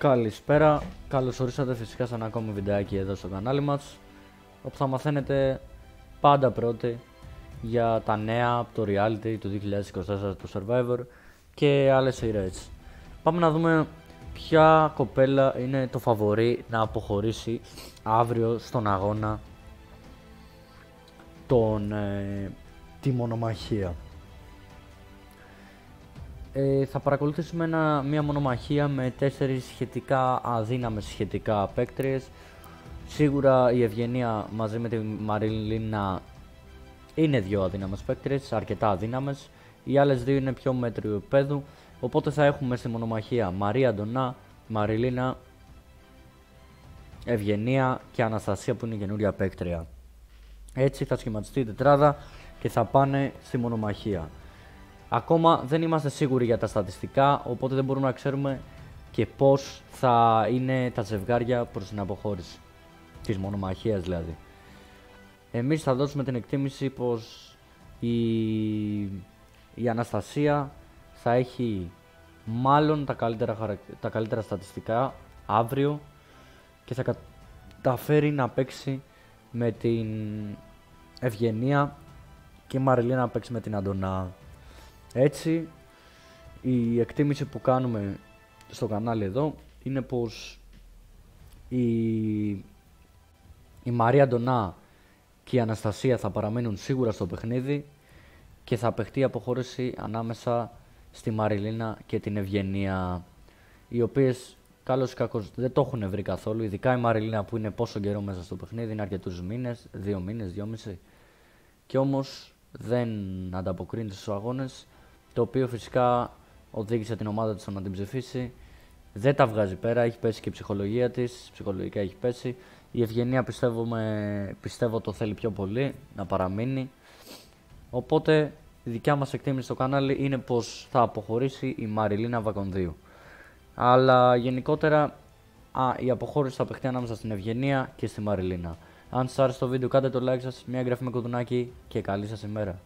Καλησπέρα, καλώς ορίσατε φυσικά σε ένα ακόμη βιντεάκι εδώ στο κανάλι μας, όπου θα μαθαίνετε πάντα πρώτοι για τα νέα από το reality του 2024 του Survivor και άλλες σειρές. Πάμε να δούμε ποια κοπέλα είναι το φαβορί να αποχωρήσει αύριο στον αγώνα τη μονομαχία. Θα παρακολουθήσουμε μια μονομαχία με 4 σχετικά αδύναμες παίκτριες. Σίγουρα η Ευγενία μαζί με τη Μαριλίνα είναι 2 αδύναμες παίκτριες, αρκετά αδύναμες. Οι άλλες 2 είναι πιο μέτριου επίπεδου. Οπότε θα έχουμε στη μονομαχία Μαρία Αντωνά, Μαριλίνα, Ευγενία και Αναστασία που είναι καινούρια παίκτρια. Έτσι θα σχηματιστεί η τετράδα και θα πάνε στη μονομαχία. Ακόμα δεν είμαστε σίγουροι για τα στατιστικά, οπότε δεν μπορούμε να ξέρουμε και πώς θα είναι τα ζευγάρια προς την αποχώρηση της μονομαχίας δηλαδή. Εμείς θα δώσουμε την εκτίμηση πως η Αναστασία θα έχει μάλλον τα καλύτερα στατιστικά αύριο και θα καταφέρει να παίξει με την Ευγενία και η Μαριλίνα να παίξει με την Αντωνά. Έτσι, η εκτίμηση που κάνουμε στο κανάλι εδώ είναι πως η Μαρία Αντωνά και η Αναστασία θα παραμένουν σίγουρα στο παιχνίδι και θα παιχτεί η αποχώρηση ανάμεσα στη Μαριλίνα και την Ευγενία, οι οποίες καλώς ή κακώς δεν το έχουν βρει καθόλου, ειδικά η Μαριλίνα που είναι πόσο καιρό μέσα στο παιχνίδι, είναι αρκετούς μήνες, 2 μήνες, 2,5, και όμως δεν ανταποκρίνεται στους αγώνες, το οποίο φυσικά οδήγησε την ομάδα της στο να την ψηφίσει. Δεν τα βγάζει πέρα, έχει πέσει και η ψυχολογία της, ψυχολογικά έχει πέσει. Η Ευγενία πιστεύω το θέλει πιο πολύ να παραμείνει. Οπότε η δικιά μας εκτίμηση στο κανάλι είναι πως θα αποχωρήσει η Μαριλίνα Βακονδύου. Αλλά γενικότερα η αποχώρηση θα παιχτεί ανάμεσα στην Ευγενία και στη Μαριλίνα. Αν σας άρεσε το βίντεο κάντε το like σας, μια εγγραφή με κουδουνάκι και καλή σας ημέρα.